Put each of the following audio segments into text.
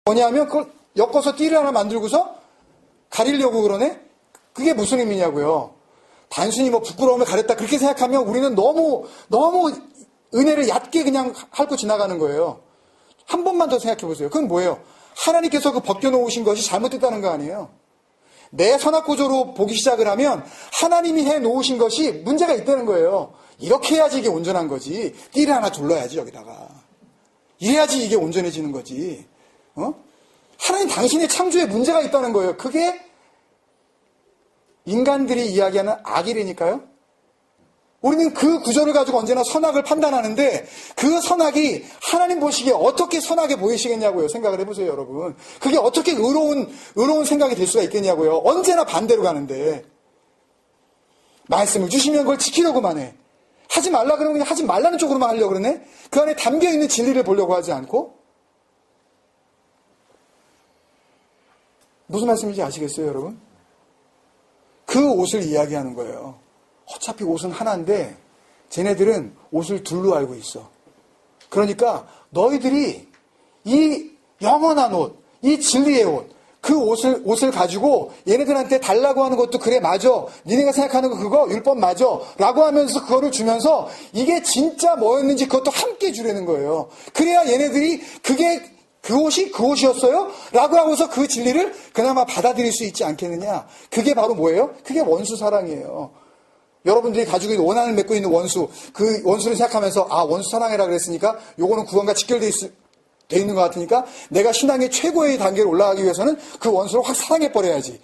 뭐냐면 그걸 엮어서 띠를 하나 만들고서 가리려고 그러네? 그게 무슨 의미냐고요. 단순히 뭐 부끄러움을 가렸다 그렇게 생각하면 우리는 너무 은혜를 얕게 그냥 핥고 지나가는 거예요. 한 번만 더 생각해 보세요. 그건 뭐예요? 하나님께서 그 벗겨놓으신 것이 잘못됐다는 거 아니에요. 내 선악구조로 보기 시작을 하면 하나님이 해놓으신 것이 문제가 있다는 거예요. 이렇게 해야지 이게 온전한 거지. 띠를 하나 둘러야지 여기다가. 이래야지 이게 온전해지는 거지. 하나님 당신의 창조에 문제가 있다는 거예요. 그게 인간들이 이야기하는 악이라니까요. 우리는 그 구조를 가지고 언제나 선악을 판단하는데 그 선악이 하나님 보시기에 어떻게 선하게 보이시겠냐고요. 생각을 해보세요, 여러분. 그게 어떻게 의로운 생각이 될 수가 있겠냐고요. 언제나 반대로 가는데. 말씀을 주시면 그걸 지키려고만 해. 하지 말라 그러면 그냥 하지 말라는 쪽으로만 하려고 그러네. 그 안에 담겨있는 진리를 보려고 하지 않고. 무슨 말씀인지 아시겠어요, 여러분? 그 옷을 이야기하는 거예요. 어차피 옷은 하나인데 쟤네들은 옷을 둘로 알고 있어. 그러니까 너희들이 이 영원한 옷, 이 진리의 옷, 그 옷을 가지고 얘네들한테 달라고 하는 것도 그래 맞아. 니네가 생각하는 거 그거 율법 맞아. 라고 하면서 그거를 주면서 이게 진짜 뭐였는지 그것도 함께 주려는 거예요. 그래야 얘네들이 그 옷이었어요? 라고 하고서 그 진리를 그나마 받아들일 수 있지 않겠느냐. 그게 바로 뭐예요? 그게 원수 사랑이에요. 여러분들이 가지고 있는 원한을 맺고 있는 원수, 그 원수를 생각하면서 원수 사랑해라 그랬으니까 요거는 구원과 직결되어 있는 것 같으니까 내가 신앙의 최고의 단계로 올라가기 위해서는 그 원수를 확 사랑해버려야지.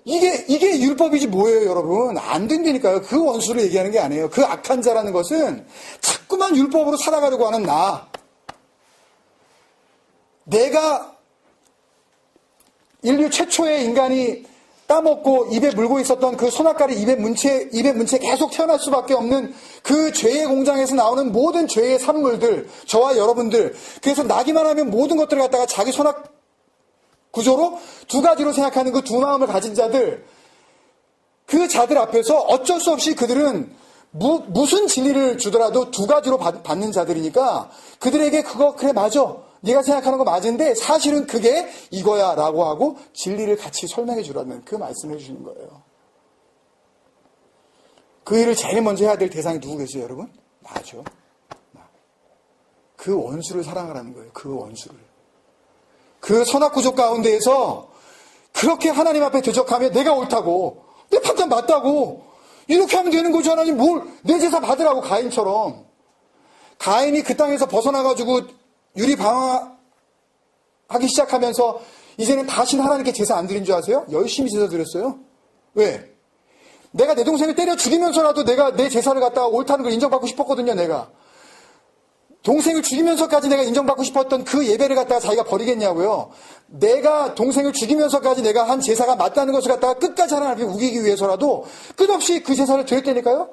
이게 율법이지 뭐예요, 여러분. 안 된다니까요. 그 원수를 얘기하는 게 아니에요. 그 악한 자라는 것은 자꾸만 율법으로 살아가려고 하는 내가 인류 최초의 인간이 따먹고 입에 물고 있었던 그 손아까리 입에 문채 계속 태어날 수밖에 없는 그 죄의 공장에서 나오는 모든 죄의 산물들, 저와 여러분들, 그래서 나기만 하면 모든 것들을 갖다가 자기 손악 구조로 두 가지로 생각하는 그 두 마음을 가진 자들, 그 자들 앞에서 어쩔 수 없이 그들은 무슨 진리를 주더라도 두 가지로 받는 자들이니까 그들에게 그거 그래 맞아. 네가 생각하는 거 맞은데 사실은 그게 이거야 라고 하고 진리를 같이 설명해 주라는 그 말씀을 해주시는 거예요. 그 일을 제일 먼저 해야 될 대상이 누구겠어요, 여러분? 나죠. 그 원수를 사랑하라는 거예요. 그 원수를. 그 선악구조 가운데에서 그렇게 하나님 앞에 대적하면 내가 옳다고, 내 판단 맞다고, 이렇게 하면 되는 거죠. 하나님 내 제사 받으라고. 가인처럼. 가인이 그 땅에서 벗어나가지고 유리방황하기 시작하면서 이제는 다시는 하나님께 제사 안 드린 줄 아세요? 열심히 제사 드렸어요. 왜? 내가 내 동생을 때려 죽이면서라도 내가 내 제사를 갖다가 옳다는 걸 인정받고 싶었거든요. 내가 동생을 죽이면서까지 내가 인정받고 싶었던 그 예배를 갖다가 자기가 버리겠냐고요. 내가 동생을 죽이면서까지 내가 한 제사가 맞다는 것을 갖다가 끝까지 하나님 앞에 우기기 위해서라도 끝없이 그 제사를 드렸다니까요.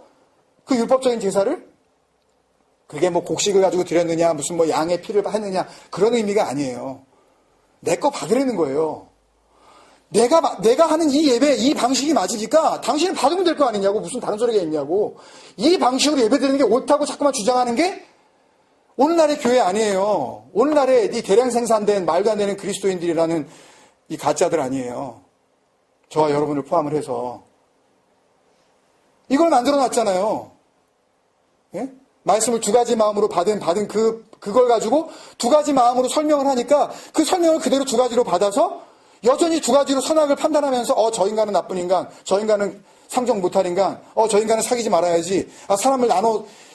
그 율법적인 제사를. 그게 뭐 곡식을 가지고 드렸느냐, 무슨 뭐 양의 피를 했느냐, 그런 의미가 아니에요. 내 거 받으려는 거예요. 내가 하는 이 예배, 이 방식이 맞으니까 당신은 받으면 될 거 아니냐고, 무슨 다른 소리가 있냐고. 이 방식으로 예배 드리는 게 옳다고 자꾸만 주장하는 게 오늘날의 교회 아니에요. 오늘날의 이 대량 생산된 말도 안 되는 그리스도인들이라는 이 가짜들 아니에요. 저와 여러분을 포함을 해서. 이걸 만들어 놨잖아요. 예? 말씀을 두 가지 마음으로 받은 그걸 가지고 두 가지 마음으로 설명을 하니까 그 설명을 그대로 두 가지로 받아서 여전히 두 가지로 선악을 판단하면서 저 인간은 나쁜 인간, 저 인간은 상종 못할 인간, 저 인간은 사귀지 말아야지, 사람을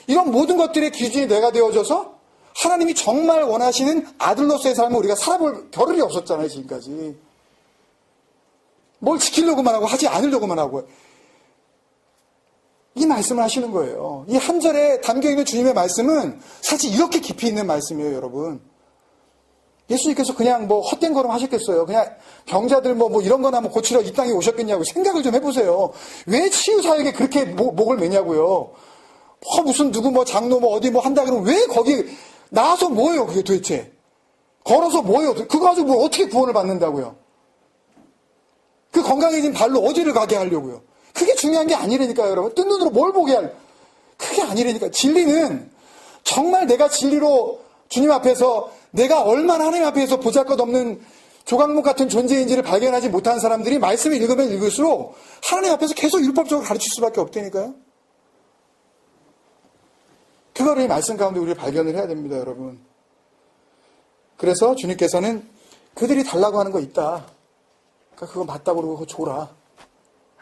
이런 모든 것들의 기준이 내가 되어져서 하나님이 정말 원하시는 아들로서의 삶을 우리가 살아볼 겨를이 없었잖아요, 지금까지. 뭘 지키려고만 하고 하지 않으려고만 하고. 이 말씀을 하시는 거예요. 이 한 절에 담겨있는 주님의 말씀은 사실 이렇게 깊이 있는 말씀이에요, 여러분. 예수님께서 그냥 뭐 헛된 걸음 하셨겠어요. 그냥 병자들 뭐 이런 거나 뭐 고치러 이 땅에 오셨겠냐고 생각을 좀 해보세요. 왜 치유사역에 그렇게 목을 매냐고요. 무슨 누구 뭐 장로 뭐 어디 뭐 한다 그러면 왜 거기 나와서 뭐예요, 그게 도대체. 걸어서 뭐예요. 그거 가지고 뭐 어떻게 구원을 받는다고요. 그 건강해진 발로 어디를 가게 하려고요. 그게 중요한 게 아니라니까요, 여러분. 뜬 눈으로 뭘 보게 그게 아니라니까. 진리는 정말 내가 진리로 주님 앞에서 내가 얼마나 하나님 앞에서 보잘것없는 조각목 같은 존재인지를 발견하지 못한 사람들이 말씀을 읽으면 읽을수록 하나님 앞에서 계속 율법적으로 가르칠 수밖에 없다니까요. 그거를 이 말씀 가운데 우리가 발견을 해야 됩니다, 여러분. 그래서 주님께서는 그들이 달라고 하는 거 있다. 그러니까 그거 맞다고 그러고 그거 줘라.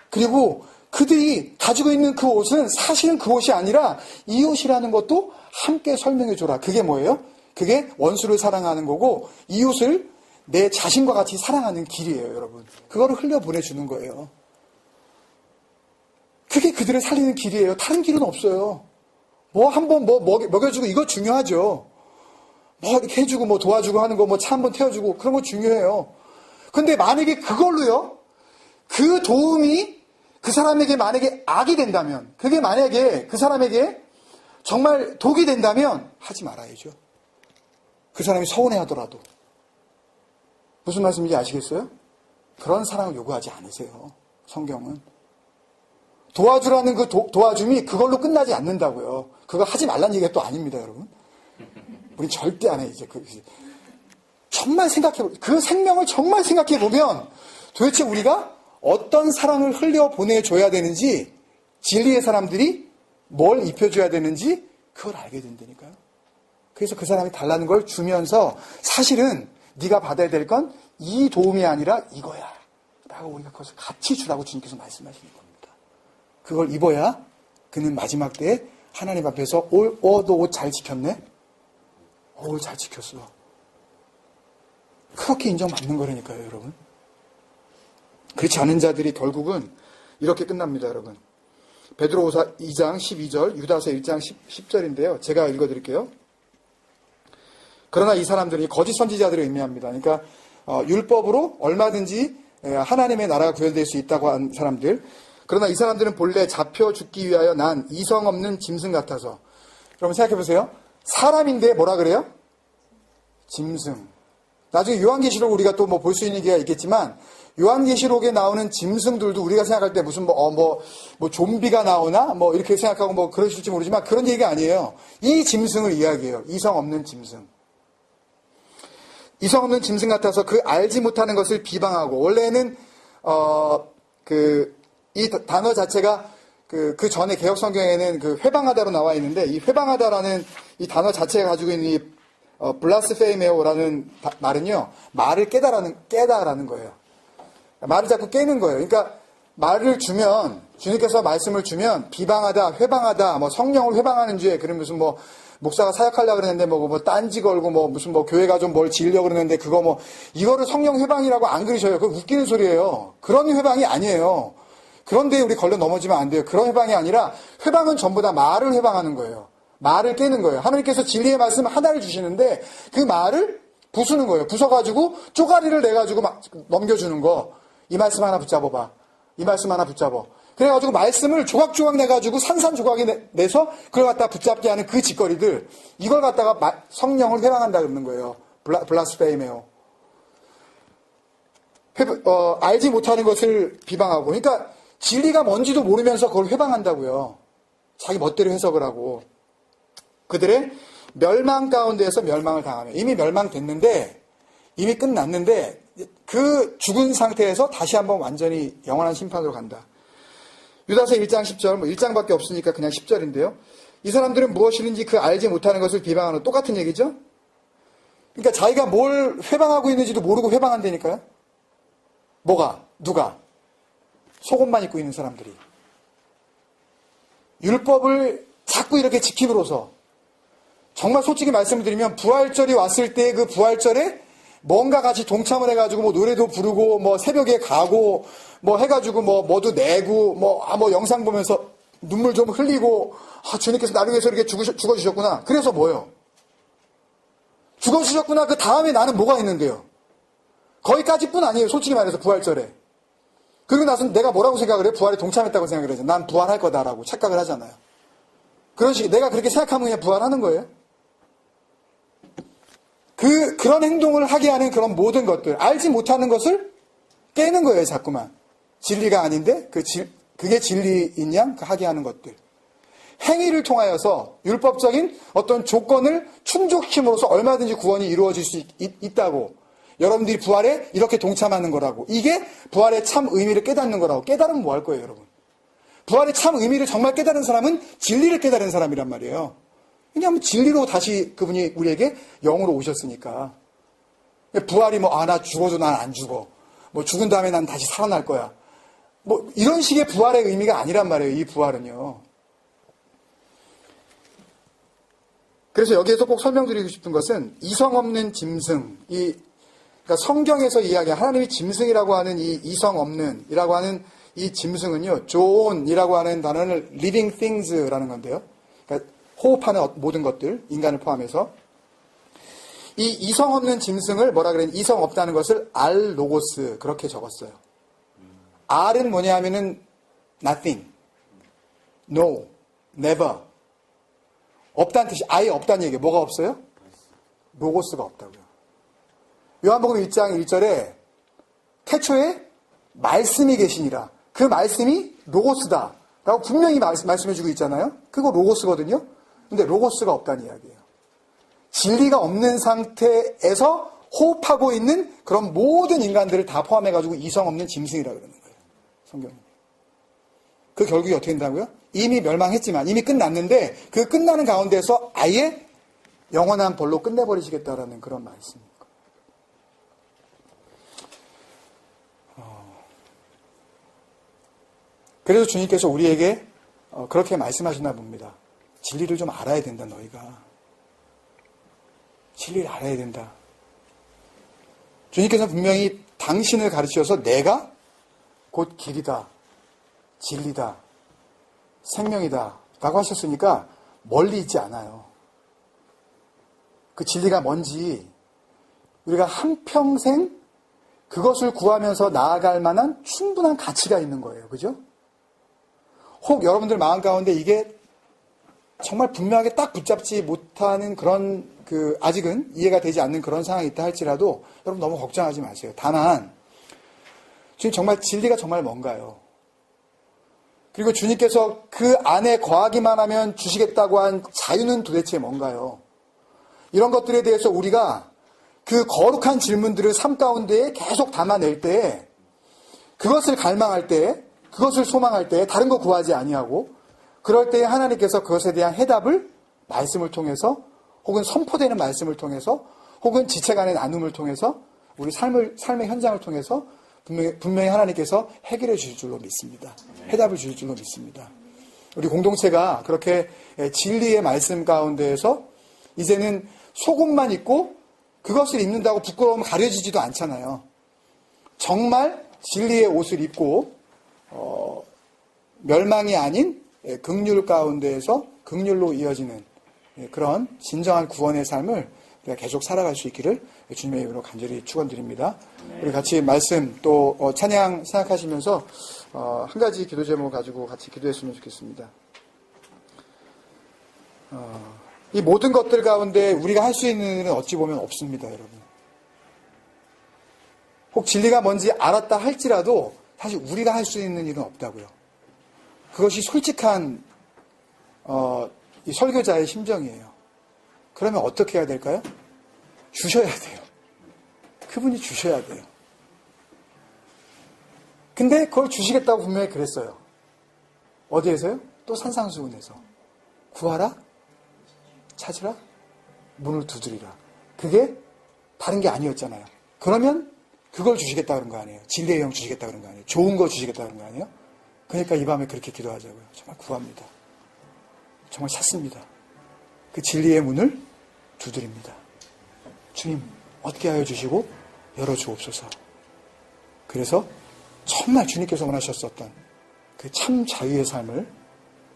그리고 그들이 가지고 있는 그 옷은 사실은 그 옷이 아니라 이 옷이라는 것도 함께 설명해 줘라. 그게 뭐예요? 그게 원수를 사랑하는 거고 이 옷을 내 자신과 같이 사랑하는 길이에요, 여러분. 그거를 흘려보내주는 거예요. 그게 그들을 살리는 길이에요. 다른 길은 없어요. 뭐 한번 먹여주고 이거 중요하죠. 뭐 이렇게 해주고 뭐 도와주고 하는 거 뭐 차 한번 태워주고 그런 거 중요해요. 근데 만약에 그걸로요, 그 도움이 그 사람에게 만약에 악이 된다면, 그게 만약에 그 사람에게 정말 독이 된다면 하지 말아야죠. 그 사람이 서운해하더라도. 무슨 말씀인지 아시겠어요? 그런 사랑을 요구하지 않으세요. 성경은. 도와주라는 그 도와줌이 그걸로 끝나지 않는다고요. 그거 하지 말란 얘기가 또 아닙니다, 여러분. 우린 절대 안 해, 이제. 정말 그 생명을 정말 생각해보면 도대체 우리가 어떤 사랑을 흘려보내줘야 되는지, 진리의 사람들이 뭘 입혀줘야 되는지 그걸 알게 된다니까요. 그래서 그 사람이 달라는 걸 주면서 사실은 네가 받아야 될 건 이 도움이 아니라 이거야 라고 우리가 그것을 같이 주라고 주님께서 말씀하시는 겁니다. 그걸 입어야 그는 마지막 때에 하나님 앞에서 너 옷 잘 지켰네? 옷 잘 지켰어. 그렇게 인정받는 거라니까요, 여러분. 그렇지 않은 자들이 결국은 이렇게 끝납니다, 여러분. 베드로후서 2장 12절, 유다서 1장 10절인데요. 제가 읽어드릴게요. 그러나 이 사람들이 거짓 선지자들을 의미합니다. 그러니까 율법으로 얼마든지 하나님의 나라가 구현될 수 있다고 한 사람들. 그러나 이 사람들은 본래 잡혀 죽기 위하여 난 이성 없는 짐승 같아서. 여러분 생각해보세요. 사람인데 뭐라 그래요? 짐승. 나중에 요한계시록 우리가 또 뭐 볼 수 있는 기회가 있겠지만 요한계시록에 나오는 짐승들도 우리가 생각할 때 무슨 뭐 좀비가 나오나 뭐 이렇게 생각하고 뭐 그러실지 모르지만 그런 얘기가 아니에요. 이 짐승을 이야기해요. 이성 없는 짐승. 이성 없는 짐승 같아서 그 알지 못하는 것을 비방하고, 원래는 이 단어 자체가 그 전에 개혁 성경에는 그 회방하다로 나와 있는데, 이 회방하다라는 이 단어 자체가 가지고 있는 이 블라스페이메오라는 말은요, 말을 깨다라는 거예요. 말을 자꾸 깨는 거예요. 그러니까 말을 주면, 주님께서 말씀을 주면 비방하다, 회방하다, 뭐 성령을 회방하는 죄, 그런 무슨 뭐 목사가 사역하려고 그러는데 뭐 딴지 걸고 뭐 무슨 뭐 교회가 좀 뭘 지으려고 그러는데 그거 뭐 이거를 성령 회방이라고 안 그러셔요. 그거 웃기는 소리예요. 그런 회방이 아니에요. 그런데 우리 걸려 넘어지면 안 돼요. 그런 회방이 아니라 회방은 전부 다 말을 회방하는 거예요. 말을 깨는 거예요. 하나님께서 진리의 말씀 하나를 주시는데 그 말을 부수는 거예요. 부숴가지고 쪼가리를 내가지고 막 넘겨주는 거. 이 말씀 하나 붙잡아봐. 이 말씀 하나 붙잡아. 그래가지고 말씀을 조각조각 내가지고 산산조각이 내서 그걸 갖다 붙잡게 하는 그 짓거리들, 이걸 갖다가 성령을 회방한다 그러는 거예요. 블라스페이메오. 알지 못하는 것을 비방하고. 그러니까 진리가 뭔지도 모르면서 그걸 회방한다고요. 자기 멋대로 해석을 하고. 그들의 멸망 가운데에서 멸망을 당하며, 이미 멸망됐는데, 이미 끝났는데 그 죽은 상태에서 다시 한번 완전히 영원한 심판으로 간다. 유다서 1장 10절, 뭐 1장밖에 없으니까 그냥 10절인데요. 이 사람들은 무엇이든지 그 알지 못하는 것을 비방하는, 똑같은 얘기죠. 그러니까 자기가 뭘 회방하고 있는지도 모르고 회방한다니까요. 뭐가? 누가? 속옷만 입고 있는 사람들이. 율법을 자꾸 이렇게 지킴으로써, 정말 솔직히 말씀을 드리면 부활절이 왔을 때 그 부활절에 뭔가 같이 동참을 해가지고 뭐 노래도 부르고 뭐 새벽에 가고 뭐 해가지고 뭐도 내고 뭐 영상 보면서 눈물 좀 흘리고, 주님께서 나를 위해서 이렇게 죽어주셨구나. 그래서 뭐요? 죽어주셨구나. 그 다음에 나는 뭐가 있는데요? 거기까지뿐 아니에요. 솔직히 말해서 부활절에. 그리고 나서 내가 뭐라고 생각을 해요? 부활에 동참했다고 생각을 해요. 난 부활할 거다라고 착각을 하잖아요. 그런 식으로 내가 그렇게 생각하면 그냥 부활하는 거예요. 그런 행동을 하게 하는 그런 모든 것들, 알지 못하는 것을 깨는 거예요, 자꾸만. 진리가 아닌데, 그게 진리인 양 하게 하는 것들. 행위를 통하여서 율법적인 어떤 조건을 충족시킴으로써 얼마든지 구원이 이루어질 수 있다고. 여러분들이 부활에 이렇게 동참하는 거라고. 이게 부활의 참 의미를 깨닫는 거라고. 깨달으면 뭐 할 거예요, 여러분? 부활의 참 의미를 정말 깨달은 사람은 진리를 깨달은 사람이란 말이에요. 왜냐하면 진리로 다시 그분이 우리에게 영으로 오셨으니까. 부활이 뭐, 나 죽어도 난 안 죽어. 뭐, 죽은 다음에 난 다시 살아날 거야. 뭐, 이런 식의 부활의 의미가 아니란 말이에요, 이 부활은요. 그래서 여기에서 꼭 설명드리고 싶은 것은 이성 없는 짐승, 그러니까 성경에서 이야기한 하나님이 짐승이라고 하는 이 이성 없는이라고 하는 이 짐승은요, 존이라고 하는 단어는 living things라는 건데요. 그러니까 호흡하는 모든 것들, 인간을 포함해서 이 이성 없는 짐승을 뭐라 그랬냐, 이성 없다는 것을 알 로고스 그렇게 적었어요. R은 뭐냐 하면은 nothing, no, never. 없다는 뜻이 아예 없다는 얘기예요. 뭐가 없어요? 로고스가 없다고요. 요한복음 1장 1절에 태초에 말씀이 계시니라. 그 말씀이 로고스다 라고 분명히 말씀해주고 있잖아요. 그거 로고스거든요. 근데 로고스가 없다는 이야기예요. 진리가 없는 상태에서 호흡하고 있는 그런 모든 인간들을 다 포함해가지고 이성 없는 짐승이라 그러는 거예요. 성경은. 그 결국이 어떻게 된다고요? 이미 멸망했지만 이미 끝났는데 그 끝나는 가운데서 아예 영원한 벌로 끝내버리시겠다라는 그런 말씀입니다. 그래서 주님께서 우리에게 그렇게 말씀하시나 봅니다. 진리를 좀 알아야 된다, 너희가. 진리를 알아야 된다. 주님께서는 분명히 당신을 가르치셔서 내가 곧 길이다, 진리다, 생명이다 라고 하셨으니까 멀리 있지 않아요. 그 진리가 뭔지 우리가 한평생 그것을 구하면서 나아갈 만한 충분한 가치가 있는 거예요. 그죠? 혹 여러분들 마음 가운데 이게 정말 분명하게 딱 붙잡지 못하는 그런 아직은 이해가 되지 않는 그런 상황이 있다 할지라도 여러분 너무 걱정하지 마세요. 다만 주님 정말 진리가 정말 뭔가요? 그리고 주님께서 그 안에 거하기만 하면 주시겠다고 한 자유는 도대체 뭔가요? 이런 것들에 대해서 우리가 그 거룩한 질문들을 삶 가운데에 계속 담아낼 때 그것을 갈망할 때 그것을 소망할 때 다른 거 구하지 아니하고 그럴 때 하나님께서 그것에 대한 해답을 말씀을 통해서 혹은 선포되는 말씀을 통해서 혹은 지체 간의 나눔을 통해서 우리 삶의 현장을 통해서 분명히 하나님께서 해결해 주실 줄로 믿습니다. 해답을 주실 줄로 믿습니다. 우리 공동체가 그렇게 진리의 말씀 가운데에서 이제는 속옷만 입고 그것을 입는다고 부끄러우면 가려지지도 않잖아요. 정말 진리의 옷을 입고 멸망이 아닌 긍휼 가운데에서 긍휼로 이어지는 그런 진정한 구원의 삶을 우리가 계속 살아갈 수 있기를 주님의 이름으로 간절히 축원드립니다. 우리 같이 말씀 또 찬양 생각하시면서 한 가지 기도 제목을 가지고 같이 기도했으면 좋겠습니다. 이 모든 것들 가운데 우리가 할 수 있는 일은 어찌 보면 없습니다, 여러분. 혹 진리가 뭔지 알았다 할지라도 사실 우리가 할 수 있는 일은 없다고요. 그것이 솔직한 이 설교자의 심정이에요. 그러면 어떻게 해야 될까요? 주셔야 돼요. 그분이 주셔야 돼요. 근데 그걸 주시겠다고 분명히 그랬어요. 어디에서요? 또 산상수훈에서. 구하라, 찾으라, 문을 두드리라. 그게 다른 게 아니었잖아요. 그러면 그걸 주시겠다 그런 거 아니에요. 진리의 영 주시겠다 그런 거 아니에요. 좋은 거 주시겠다 그런 거 아니에요. 그러니까 이 밤에 그렇게 기도하자고요. 정말 구합니다. 정말 찾습니다. 그 진리의 문을 두드립니다. 주님 어떻게 하여 주시고 열어주옵소서. 그래서 정말 주님께서 원하셨었던 그 참 자유의 삶을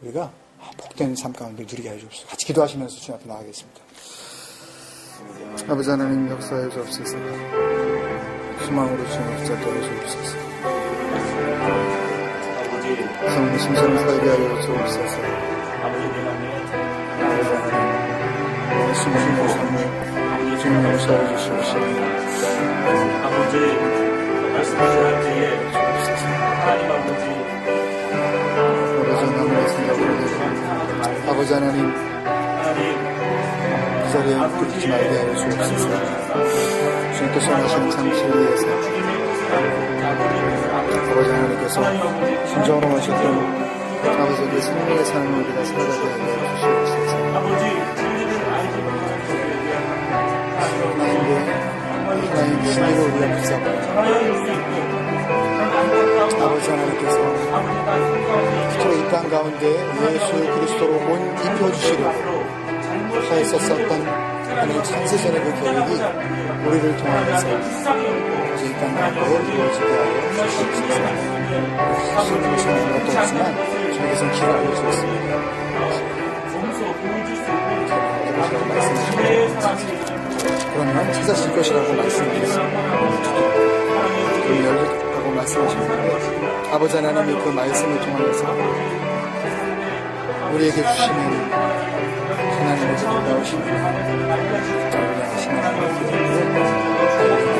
우리가 복된 삶 가운데 누리게 하여 주옵소서. 같이 기도하시면서 주님 앞에 나가겠습니다. 아버지 하나님 역사해 주옵소서. 소망으로 주님 붙잡게 하여 주옵소서. 성령 심사를 살게 하여 주옵소서. 아버지 하나님 심심한 삶을 주님 용서해 주시옵시고 아버지 말씀하실 때에 주옵소서. 하나님 아버지 아버지 하나님의 생각을 내주옵소서. 아버지 하나님, 그 자리에 굽지 말게 하여 주옵소서. 주님께서 원하시는 장치를 위해서 아버지 하나님께서 순종으로 하셨던 아버지의 생명의 삶을 우리가 살아가게 하여 주시옵소서. 하나님 신의로 우리가 붙잡고 아버지 하나님께서 특히 이 땅 가운데 예수 그리스도로 옷 입혀주시려 하였었던 하나님 창세전의 그 계획이 우리를 통하여서 이제 이 땅 가운데 이루어지게 하여 주시옵소서. 하시는 것은 것도 없지만 주님께서는 길을 알려주셨습니다. 그러면 찾아질 것이라고 말씀하셨습니다. 그럼 열리라고 말씀하셨는데 아버지 하나님이 그 말씀을 통하여서 우리에게 주시는 하나님의 놀라우신 은혜하신 하나님의 기억을